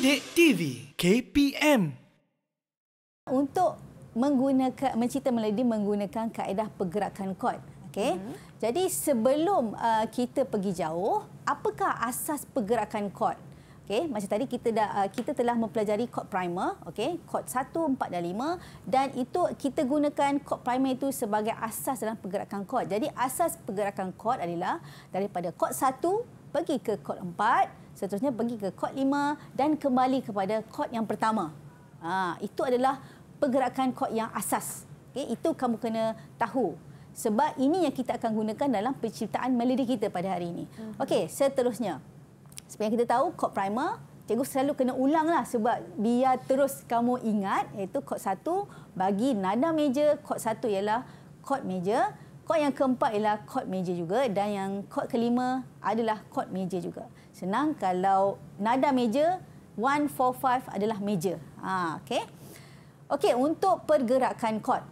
Didik TV KPM. Untuk mencipta melodi menggunakan kaedah pergerakan kod. Okey. Jadi sebelum kita pergi jauh, apakah asas pergerakan kod? Okey, macam tadi kita telah mempelajari kod primer, okey, kod 1, 4 dan 5, dan itu kita gunakan kod primer itu sebagai asas dalam pergerakan kod. Jadi asas pergerakan kod adalah daripada kod 1 pergi ke kod 4, seterusnya pergi ke kod 5 dan kembali kepada kod yang pertama. Itu adalah pergerakan kod yang asas. Okey, itu kamu kena tahu. Sebab ini yang kita akan gunakan dalam penciptaan melodi kita pada hari ini. Okey, seterusnya. Seperti yang kita tahu, kod primer, cikgu selalu kena ulanglah sebab biar terus kamu ingat, iaitu kod 1 bagi nada meja, kod 1 ialah kod meja, kod yang keempat ialah kod meja juga, dan yang kod kelima adalah kod meja juga. Senang kalau nada meja, 1, 4, 5 adalah meja. Okey. Okey, untuk pergerakan kod.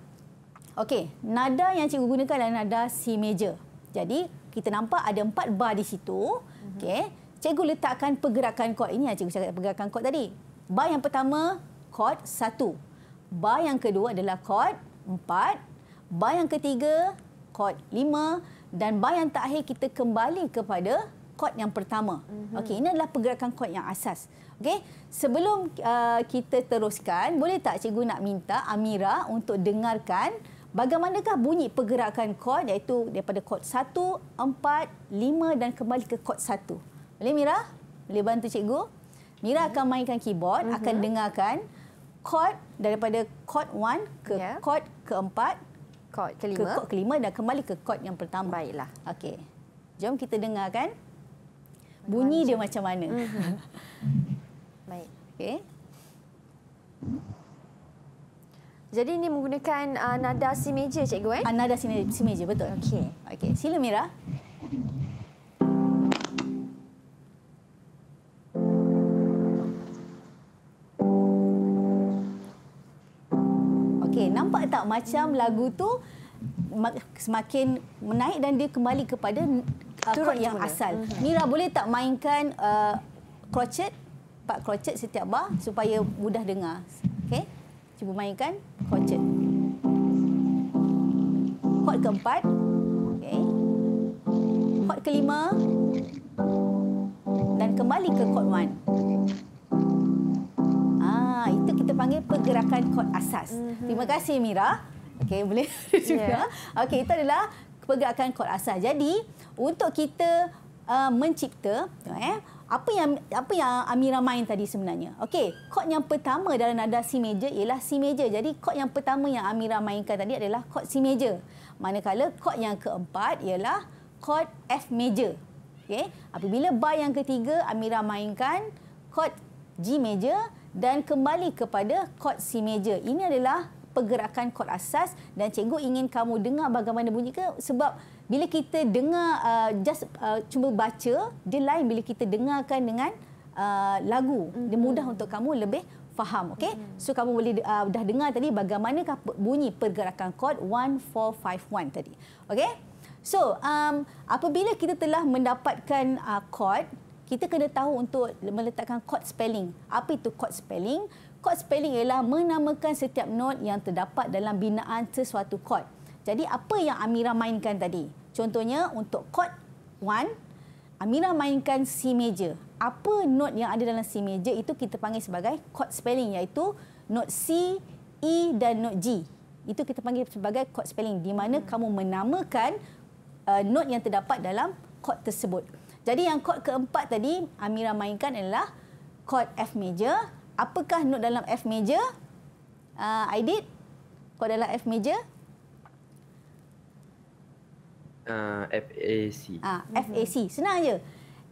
Okey, nada yang cikgu gunakan adalah nada C major. Jadi, kita nampak ada 4 bar di situ. Okey. Cikgu letakkan pergerakan kod. Ini yang cikgu cakap pergerakan kod tadi. Bar yang pertama, kod 1. Bar yang kedua adalah kod 4. Bar yang ketiga, kod 5. Dan bar yang terakhir kita kembali kepada kod yang pertama. Okey, ini adalah pergerakan kod yang asas. Okey, sebelum kita teruskan, boleh tak cikgu nak minta Amira untuk dengarkan bagaimanakah bunyi pergerakan kod, iaitu daripada kod 1, 4, 5 dan kembali ke kod 1. Boleh Mira? Boleh bantu cikgu? Mira akan mainkan keyboard, akan dengarkan kod daripada kod 1 ke kod keempat, kod kelima, ke kod kelima dan kembali ke kod yang pertama. Baiklah. Okey. Jom kita dengarkan bunyi dia macam mana. Baik. Okey. Jadi ini menggunakan nada C major, cikgu Nada C major, betul. Okey. Okey, sila Mira. Okey, nampak tak macam lagu tu semakin menaik dan dia kembali kepada kod yang asal. Mira, boleh tak mainkan crochet, 4 crochet setiap bar supaya mudah dengar. Okey. Cuba mainkan crochet. Kod keempat. Okey. Kod kelima. Dan kembali ke kod 1. Itu kita panggil pergerakan kod asas. Terima kasih Mira. Okey, boleh juga. Okey, itu adalah pergerakan kod asas. Jadi, untuk kita mencipta, apa yang Amira main tadi sebenarnya? Okey, kod yang pertama dalam nada C major ialah C major. Jadi, kod yang pertama yang Amira mainkan tadi adalah kod C major. Manakala kod yang keempat ialah kod F major. Okey, apabila bar yang ketiga Amira mainkan kod G major dan kembali kepada kod C major. Ini adalah pergerakan kod asas dan cikgu ingin kamu dengar bagaimana bunyi ke, sebab bila kita dengar cuma baca, dia lain bila kita dengarkan dengan lagu. Dia mudah untuk kamu lebih faham. Okey? So kamu boleh dah dengar tadi bagaimanakah bunyi pergerakan kod 1451 tadi. Okey? So apabila kita telah mendapatkan kod, kita kena tahu untuk meletakkan kod spelling. Apa itu kod spelling? Kod spelling ialah menamakan setiap not yang terdapat dalam binaan sesuatu kod. Jadi apa yang Amira mainkan tadi? Contohnya untuk kod 1, Amira mainkan C major. Apa not yang ada dalam C major itu kita panggil sebagai kod spelling, iaitu not C, E dan not G. Itu kita panggil sebagai kod spelling di mana kamu menamakan not yang terdapat dalam kod tersebut. Jadi yang kod keempat tadi Amira mainkan adalah kod F major. Apakah not dalam F major? Aidit, kod dalam F major? F A C. F A C. Senang je.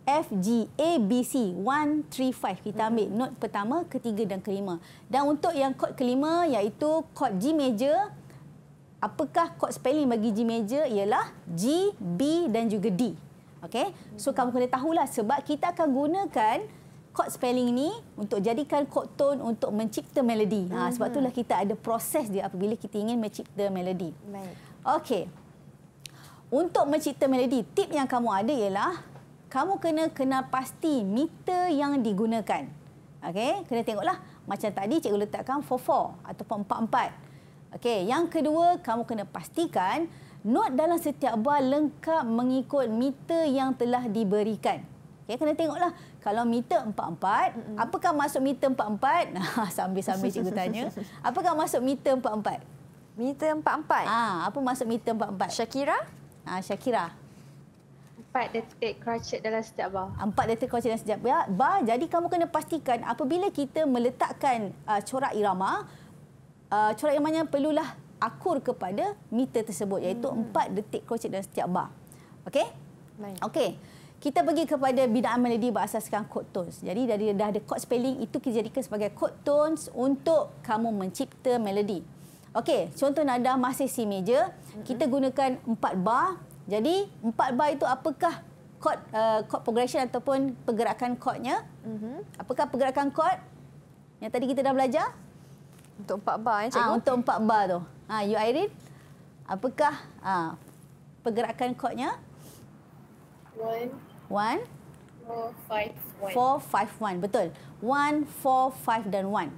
F G A B C 1 3 5. Kita ambil not pertama, ketiga dan kelima. Dan untuk yang kod kelima iaitu kod G major, apakah kod spelling bagi G major? Ialah G, B dan juga D. Okey, so kamu kena tahulah sebab kita akan gunakan kod spelling ni untuk jadikan kod tone untuk mencipta melodi. Sebab itulah kita ada proses dia apabila kita ingin mencipta melodi. Baik. Okey. Untuk mencipta melodi, tip yang kamu ada ialah kamu kena kenal pasti meter yang digunakan. Okey, kena tengoklah. Macam tadi cikgu letakkan 4/4 ataupun 4/4. Okey, yang kedua kamu kena pastikan not dalam setiap bar lengkap mengikut meter yang telah diberikan. Okey, kena tengoklah. Kalau meter 4/4, apakah maksud meter 4/4? Sambil-sambil cikgu tanya. Apakah maksud meter 4/4? Meter 4/4. Apa maksud meter 4/4? Syakira? Syakira. 4 detik crochet dalam setiap bar. 4 detik crochet dalam setiap bar. Jadi kamu kena pastikan apabila kita meletakkan corak irama, corak iramanya perlulah akur kepada meter tersebut, iaitu 4 detik crochet dalam setiap bar. Okey? Baik. Okey. Kita pergi kepada binaan melodi berasaskan chord tones. Jadi dah ada chord spelling, itu kita jadikan sebagai chord tones untuk kamu mencipta melodi. Okey, contoh nada masih C major, kita gunakan 4 bar. Jadi 4 bar itu apakah chord progression ataupun pergerakan chordnya? Apakah pergerakan chord yang tadi kita dah belajar? Untuk 4 bar cikgu. Untuk 4 bar tu. You Irene, apakah pergerakan chordnya? 1, 1, 4, 5, 1. 4, 5, 1. Betul. 1, 4, 5 dan 1.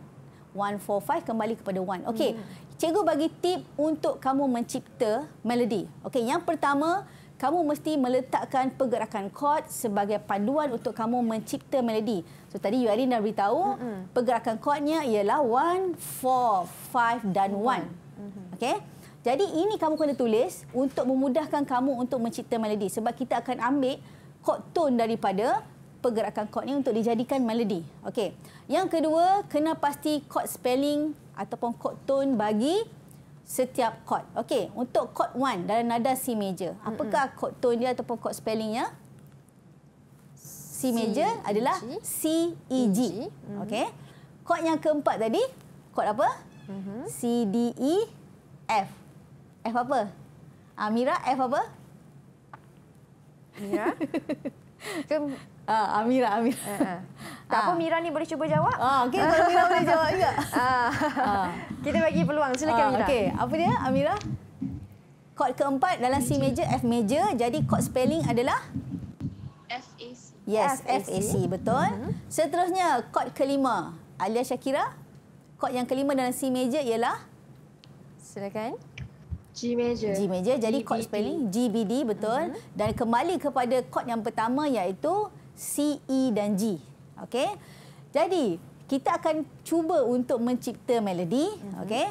1, 4, 5 kembali kepada 1. Okey. Cikgu bagi tip untuk kamu mencipta melodi. Okey, yang pertama, kamu mesti meletakkan pergerakan chord sebagai panduan untuk kamu mencipta melodi. So tadi Yuarin dah beritahu, pergerakan chordnya ialah 1, 4, 5 dan 1. Okey? Jadi ini kamu kena tulis untuk memudahkan kamu untuk mencipta melodi, sebab kita akan ambil chord tone daripada pergerakan chord ni untuk dijadikan melodi. Okey. Yang kedua, kena pasti chord spelling ataupun chord tone bagi setiap chord. Okey, untuk chord 1 dalam nada C major, apakah chord tone dia ataupun chord spellingnya? C major adalah C, E, G. Okey. Chord yang keempat tadi, chord apa? C, D, E, F. F apa? Amira, F apa? Mira? Amira. Tak apa, Mira ni boleh cuba jawab. Okey, kalau Mira boleh jawab juga. Kita bagi peluang. Silakan Mira. Okey, apa dia Amira? Chord keempat dalam C major, F major. Jadi chord spelling adalah? FAC. Yes, FAC. Betul. Seterusnya, chord kelima. Alia Syakira, chord yang kelima dalam C major ialah? Silakan. G major. G major. Jadi chord GBD. spelling GBD, betul. Dan kembali kepada chord yang pertama iaitu C, E dan G. Okey. Jadi, kita akan cuba untuk mencipta melodi. Okey.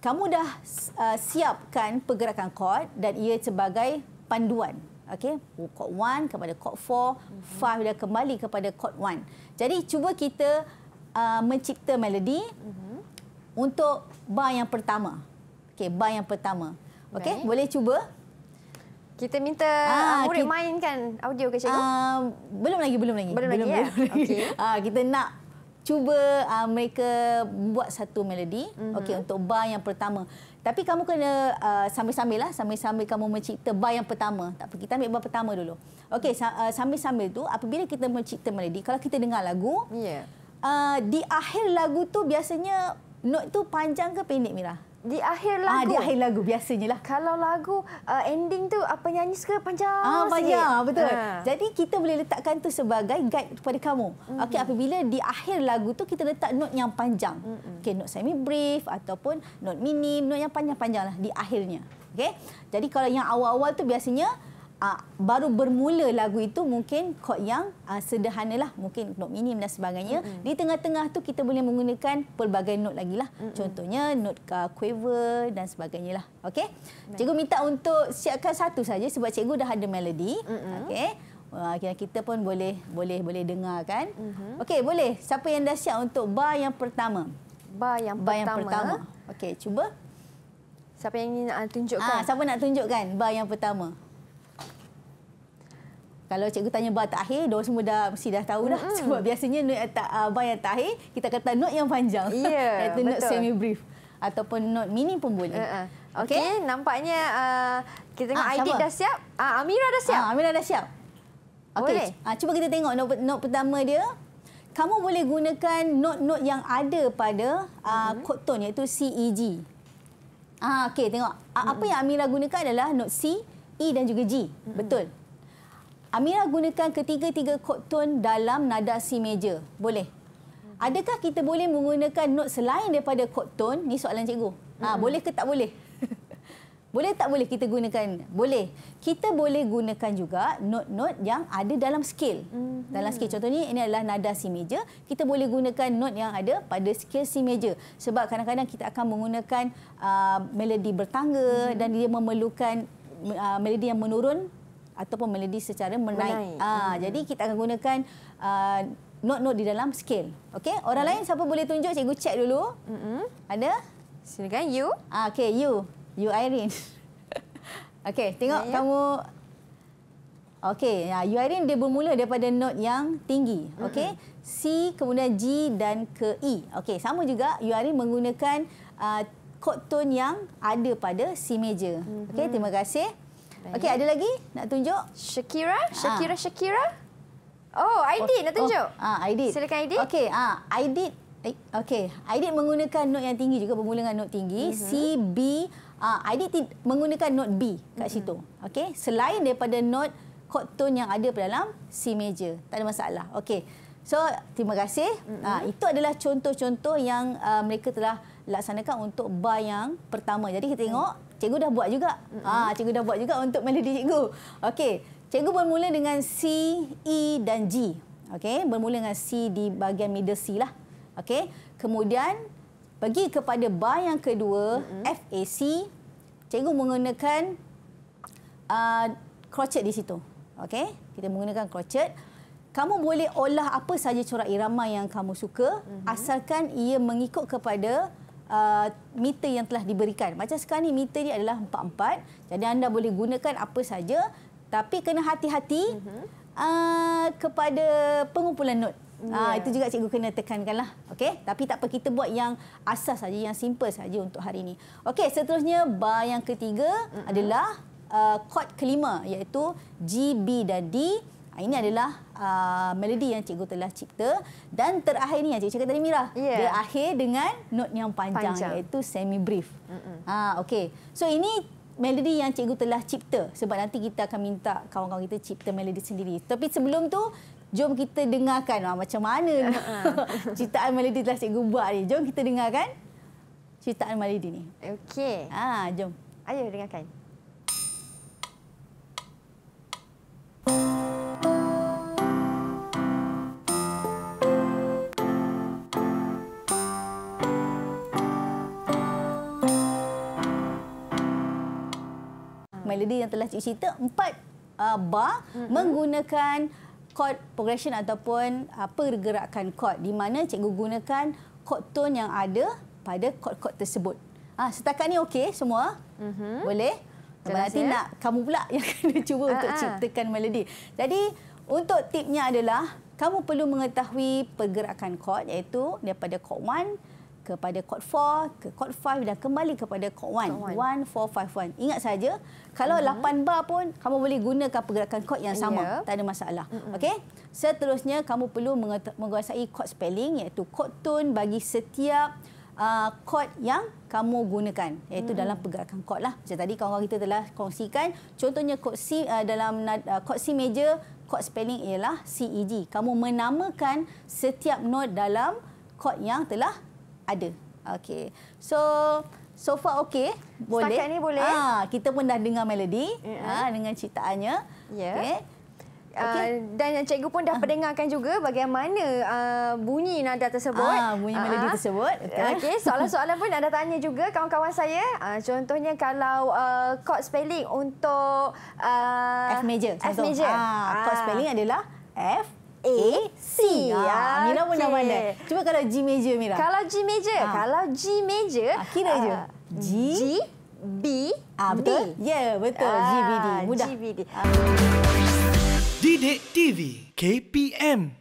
Kamu dah siapkan pergerakan chord dan ia sebagai panduan. Okey. Chord 1 kepada chord 4, 5 dan kembali kepada chord 1. Jadi, cuba kita mencipta melodi untuk bar yang pertama. Okey, bar yang pertama. Okey, boleh cuba? Kita minta murid mainkan audio ke cikgu? Belum lagi. Belum lagi, ya? Okey. Kita nak cuba mereka buat satu melodi okey, untuk bar yang pertama. Tapi kamu kena sambil-sambil kamu mencipta bar yang pertama. Tak apa, kita ambil bar pertama dulu. Okey, sambil-sambil tu apabila kita mencipta melodi, kalau kita dengar lagu, di akhir lagu tu biasanya note tu panjang ke pendek, Mira? Di akhir lagu? Di akhir lagu biasanya lah. Kalau lagu ending tu penyanyi suka panjang panjang, sikit. betul. Jadi kita boleh letakkan tu sebagai guide kepada kamu. Okey, apabila di akhir lagu tu kita letak note yang panjang. Okey, note semi brief ataupun note minim, note yang panjang-panjang lah di akhirnya. Okey. Jadi kalau yang awal-awal tu biasanya baru bermula lagu itu mungkin chord yang sederhana lah, mungkin note minim dan sebagainya. Di tengah-tengah tu kita boleh menggunakan pelbagai note lagi lah. Contohnya note quaver dan sebagainya lah. Okey. Cikgu minta untuk siapkan satu saja sebab cikgu dah ada melodi. Okey. Kita pun boleh dengar kan. Okey, boleh. Siapa yang dah siap untuk bar yang pertama? Bar yang pertama. Okey, cuba. Siapa yang nak tunjukkan? Siapa nak tunjukkan bar yang pertama? Kalau cikgu tanya bar terakhir, diorang semua mesti dah tahu dah. Sebab biasanya bar yang terakhir, kita kata note yang panjang. Ya, iaitu note semi brief. Ataupun note minim pun boleh. Okey, nampaknya kita tengok Aidit dah siap. Amira dah siap. Amira dah siap. Okey, cuba kita tengok note pertama dia. Kamu boleh gunakan note-note yang ada pada chord tone iaitu C, E, G. Okey, tengok. Apa yang Amira gunakan adalah note C, E dan juga G. Betul. Amira gunakan ketiga-tiga chord tone dalam nada C major. Boleh. Adakah kita boleh menggunakan not selain daripada chord tone? Ni soalan cikgu. Boleh ke tak boleh? Boleh tak boleh kita gunakan? Boleh. Kita boleh gunakan juga not-not yang ada dalam scale. Dalam scale. Contohnya ini adalah nada C major. Kita boleh gunakan not yang ada pada scale C major. Sebab kadang-kadang kita akan menggunakan melodi bertangga dan dia memerlukan melodi yang menurun ataupun melodi secara menaik. Jadi kita akan gunakan not-not di dalam scale. Okey, orang lain siapa boleh tunjuk? Cikgu check dulu. Ada? Silakan you. Okey, you Irene. Okey, tengok kamu. Okey, you Irene dia bermula daripada not yang tinggi. Okey, C kemudian G dan ke E. Okey, sama juga you Irene menggunakan chord tone yang ada pada C major. Okey, terima kasih. Okey, ada lagi nak tunjuk? Shakira. Oh, Aidit nak tunjuk. Aidit. Silakan Aidit. Okey, Aidit. Okey, Aidit menggunakan not yang tinggi juga, bermula dengan not tinggi. C, B. Aidit menggunakan not B kat situ. Okey, selain daripada not chord tone yang ada pada dalam C major. Tak ada masalah. Okey. So, terima kasih. Itu adalah contoh-contoh yang mereka telah laksanakan untuk bar yang pertama. Jadi kita tengok, cikgu dah buat juga. Cikgu dah buat juga untuk melodi cikgu. Okey, cikgu bermula dengan C, E dan G. Okey, bermula dengan C di bahagian middle C lah. Okey, kemudian pergi kepada bar yang kedua, F, A, C. Cikgu menggunakan crochet di situ. Okey, kita menggunakan crochet. Kamu boleh olah apa saja corak irama yang kamu suka, asalkan ia mengikut kepada meter yang telah diberikan. Macam sekarang ni meter ni adalah 4/4. Jadi anda boleh gunakan apa saja, tapi kena hati-hati kepada pengumpulan not. Itu juga cikgu kena tekankanlah. Okey, tapi tak apa, kita buat yang asas saja, yang simple saja untuk hari ini. Okey, seterusnya bar yang ketiga adalah chord kelima, iaitu G, B dan D. Ini adalah melodi yang cikgu telah cipta. Dan terakhir ni yang cikgu cakap tadi, Mira. Dia akhir dengan not yang panjang. Iaitu semi brief. Okey, so ini melodi yang cikgu telah cipta. Sebab nanti kita akan minta kawan-kawan kita cipta melodi sendiri. Tapi sebelum tu, jom kita dengarkan macam mana ciptaan melodi telah cikgu buat ni. Jom kita dengarkan ciptaan melodi ni. Okey. Jom. Ayo dengarkan. Melodi yang telah cikgu cipta 4 bar menggunakan chord progression ataupun pergerakan chord, di mana cikgu gunakan chord tone yang ada pada chord-chord tersebut. Setakat ni okey semua? Boleh? Nanti nak kamu pula yang kena cuba untuk ciptakan melodi. Jadi untuk tipnya adalah kamu perlu mengetahui pergerakan chord, iaitu daripada chord 1 kepada chord 4, ke chord 5 dan kembali kepada chord 1. 1, 4, 5, 1. Ingat saja, kalau 8 bar pun kamu boleh gunakan pergerakan chord yang sama. Tak ada masalah. Okey. Seterusnya, kamu perlu menguasai chord spelling, iaitu chord tone bagi setiap chord yang kamu gunakan, iaitu dalam pergerakan chord lah. Macam tadi kawan-kawan kita telah kongsikan, contohnya chord C, dalam chord C major, chord spelling ialah C, E, G. Kamu menamakan setiap note dalam chord yang telah ada. Okey. So far okey. Boleh. Setakat ni boleh. Kita pun dah dengar melodi dengan ciptaannya. Okey. Dan cikgu pun dah pendengarkan juga bagaimana bunyi nada tersebut. Bunyi melodi tersebut. Okey, soalan-soalan pun ada tanya juga kawan-kawan saya. Contohnya kalau chord spelling untuk F major. F major. Chord spelling adalah F, A, C. Mira pun dah pandai. Cuba kalau G major, Mira. Kalau G major. Kalau G major. Kira je. G, B, betul? Ya, betul. G, B, D. Mudah. G, B, D. Didik TV KPM